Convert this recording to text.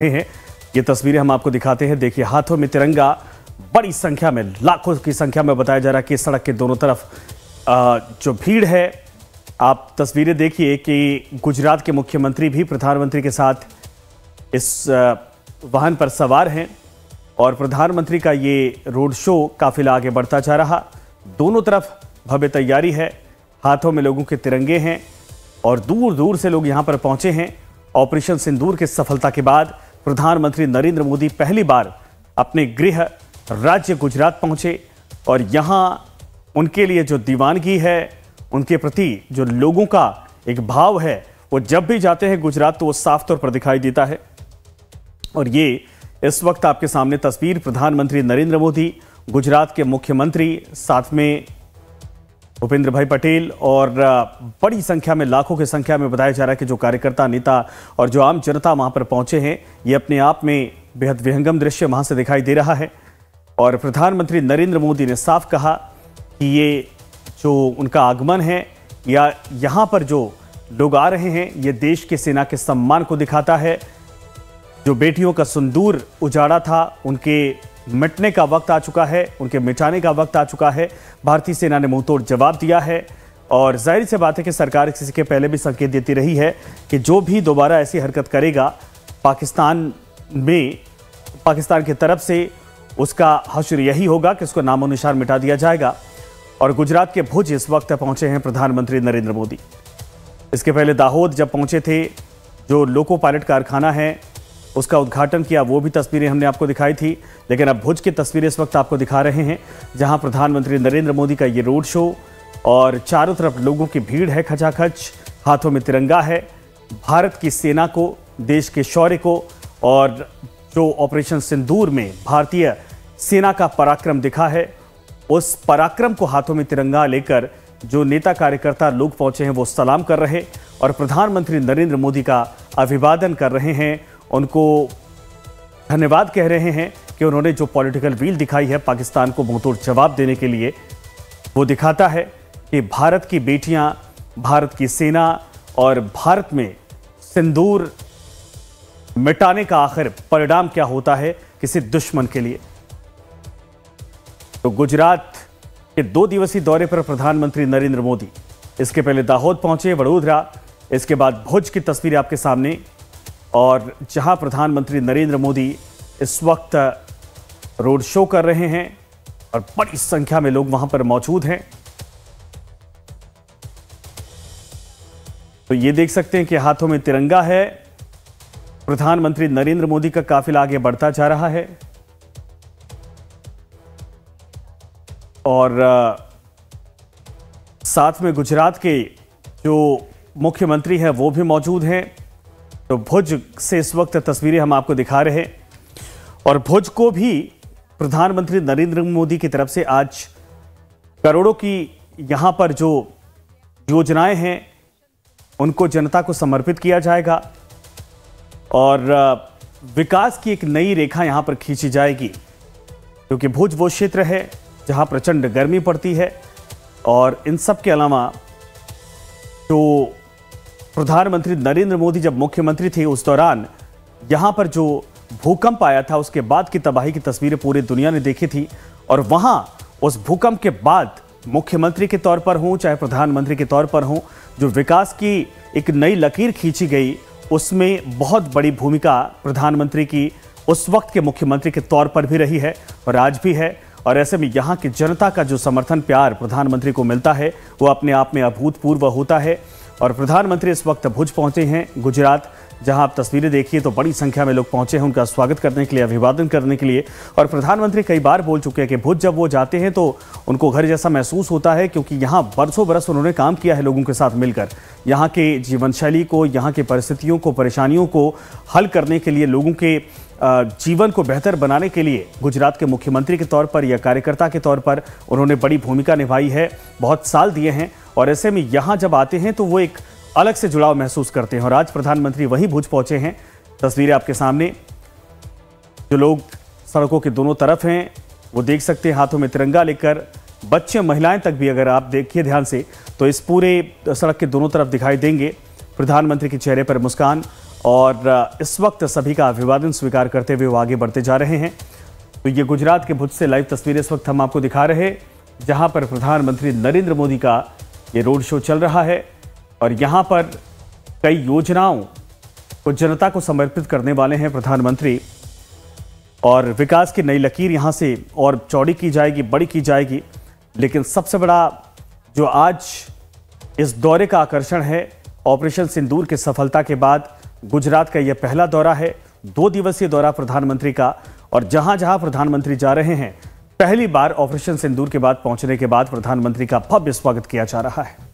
हैं। ये तस्वीरें हम आपको दिखाते हैं। देखिए, हाथों में तिरंगा, बड़ी संख्या में, लाखों की संख्या में बताया जा रहा है कि सड़क के दोनों तरफ जो भीड़ है। आप तस्वीरें देखिए कि गुजरात के मुख्यमंत्री भी प्रधानमंत्री के साथ इस वाहन पर सवार हैं और प्रधानमंत्री का ये रोड शो काफिला आगे बढ़ता जा रहा। दोनों तरफ भव्य तैयारी है, हाथों में लोगों के तिरंगे हैं और दूर दूर से लोग यहां पर पहुंचे हैं। ऑपरेशन सिंदूर की सफलता के बाद प्रधानमंत्री नरेंद्र मोदी पहली बार अपने गृह राज्य गुजरात पहुंचे और यहां उनके लिए जो दीवानगी है, उनके प्रति जो लोगों का एक भाव है, वो जब भी जाते हैं गुजरात तो वो साफ तौर पर दिखाई देता है। और ये इस वक्त आपके सामने तस्वीर, प्रधानमंत्री नरेंद्र मोदी, गुजरात के मुख्यमंत्री, साथ में भूपेंद्र भाई पटेल और बड़ी संख्या में, लाखों की संख्या में बताया जा रहा है कि जो कार्यकर्ता, नेता और जो आम जनता वहां पर पहुंचे हैं, ये अपने आप में बेहद विहंगम दृश्य वहां से दिखाई दे रहा है। और प्रधानमंत्री नरेंद्र मोदी ने साफ कहा कि ये जो उनका आगमन है या यहां पर जो लोग आ रहे हैं, ये देश की सेना के सम्मान को दिखाता है। जो बेटियों का सिंदूर उजाड़ा था, उनके मिटने का वक्त आ चुका है, उनके मिटाने का वक्त आ चुका है। भारतीय सेना ने मुंहतोड़ जवाब दिया है और जाहिर सी बात है कि सरकार किसी के पहले भी संकेत देती रही है कि जो भी दोबारा ऐसी हरकत करेगा पाकिस्तान की तरफ से उसका हश्र यही होगा कि उसको नामो निशान मिटा दिया जाएगा। और गुजरात के भुज इस वक्त पहुंचे हैं प्रधानमंत्री नरेंद्र मोदी। इसके पहले दाहोद जब पहुंचे थे, जो लोको पायलट कारखाना है उसका उद्घाटन किया, वो भी तस्वीरें हमने आपको दिखाई थी। लेकिन अब भुज की तस्वीरें इस वक्त आपको दिखा रहे हैं, जहां प्रधानमंत्री नरेंद्र मोदी का ये रोड शो और चारों तरफ लोगों की भीड़ है खचाखच, हाथों में तिरंगा है। भारत की सेना को, देश के शौर्य को और जो ऑपरेशन सिंदूर में भारतीय सेना का पराक्रम दिखा है, उस पराक्रम को हाथों में तिरंगा लेकर जो नेता कार्यकर्ता लोग पहुंचे हैं वो सलाम कर रहे और प्रधानमंत्री नरेंद्र मोदी का अभिवादन कर रहे हैं। उनको धन्यवाद कह रहे हैं कि उन्होंने जो पॉलिटिकल व्हील दिखाई है पाकिस्तान को मुंहतोड़ जवाब देने के लिए, वो दिखाता है कि भारत की बेटियां, भारत की सेना और भारत में सिंदूर मिटाने का आखिर परिणाम क्या होता है किसी दुश्मन के लिए। तो गुजरात के 2 दिवसीय दौरे पर प्रधानमंत्री नरेंद्र मोदी, इसके पहले दाहोद पहुंचे, वडोदरा, इसके बाद भुज की तस्वीर आपके सामने, और जहां प्रधानमंत्री नरेंद्र मोदी इस वक्त रोड शो कर रहे हैं और बड़ी संख्या में लोग वहां पर मौजूद हैं। तो ये देख सकते हैं कि हाथों में तिरंगा है। प्रधानमंत्री नरेंद्र मोदी का काफिला आगे बढ़ता जा रहा है और साथ में गुजरात के जो मुख्यमंत्री हैं वो भी मौजूद हैं। तो भुज से इस वक्त तस्वीरें हम आपको दिखा रहे हैं और भुज को भी प्रधानमंत्री नरेंद्र मोदी की तरफ से आज करोड़ों की यहां पर जो योजनाएं हैं उनको जनता को समर्पित किया जाएगा और विकास की एक नई रेखा यहां पर खींची जाएगी, क्योंकि भुज वो क्षेत्र है जहां प्रचंड गर्मी पड़ती है। और इन सब के अलावा जो प्रधानमंत्री नरेंद्र मोदी जब मुख्यमंत्री थे उस दौरान यहां पर जो भूकंप आया था, उसके बाद की तबाही की तस्वीरें पूरी दुनिया ने देखी थी। और वहां उस भूकंप के बाद मुख्यमंत्री के तौर पर हों चाहे प्रधानमंत्री के तौर पर हों, जो विकास की एक नई लकीर खींची गई, उसमें बहुत बड़ी भूमिका प्रधानमंत्री की उस वक्त के मुख्यमंत्री के तौर पर भी रही है और आज भी है। और ऐसे में यहाँ की जनता का जो समर्थन, प्यार प्रधानमंत्री को मिलता है, वो अपने आप में अभूतपूर्व होता है। और प्रधानमंत्री इस वक्त भुज पहुंचे हैं, गुजरात, जहां आप तस्वीरें देखिए तो बड़ी संख्या में लोग पहुंचे हैं उनका स्वागत करने के लिए, अभिवादन करने के लिए। और प्रधानमंत्री कई बार बोल चुके हैं कि भुज जब वो जाते हैं तो उनको घर जैसा महसूस होता है, क्योंकि यहाँ बरसों बरस उन्होंने काम किया है लोगों के साथ मिलकर। यहाँ के जीवन शैली को, यहाँ की परिस्थितियों को, परेशानियों को हल करने के लिए, लोगों के जीवन को बेहतर बनाने के लिए गुजरात के मुख्यमंत्री के तौर पर या कार्यकर्ता के तौर पर उन्होंने बड़ी भूमिका निभाई है, बहुत साल दिए हैं। और ऐसे में यहाँ जब आते हैं तो वो एक अलग से जुड़ाव महसूस करते हैं। और आज प्रधानमंत्री वहीं भुज पहुंचे हैं। तस्वीरें आपके सामने, जो लोग सड़कों के दोनों तरफ हैं वो देख सकते हैं, हाथों में तिरंगा लेकर, बच्चे, महिलाएं तक भी अगर आप देखिए ध्यान से तो इस पूरे सड़क के दोनों तरफ दिखाई देंगे। प्रधानमंत्री के चेहरे पर मुस्कान और इस वक्त सभी का अभिवादन स्वीकार करते हुए वो आगे बढ़ते जा रहे हैं। तो ये गुजरात के भुज से लाइव तस्वीरें इस वक्त हम आपको दिखा रहे हैं, जहां पर प्रधानमंत्री नरेंद्र मोदी का ये रोड शो चल रहा है और यहां पर कई योजनाओं को जनता को समर्पित करने वाले हैं प्रधानमंत्री। और विकास की नई लकीर यहां से और चौड़ी की जाएगी, बड़ी की जाएगी। लेकिन सबसे बड़ा जो आज इस दौरे का आकर्षण है, ऑपरेशन सिंदूर की सफलता के बाद गुजरात का यह पहला दौरा है, 2 दिवसीय दौरा प्रधानमंत्री का। और जहां जहां प्रधानमंत्री जा रहे हैं, पहली बार ऑपरेशन सिंदूर के बाद पहुंचने के बाद प्रधानमंत्री का भव्य स्वागत किया जा रहा है।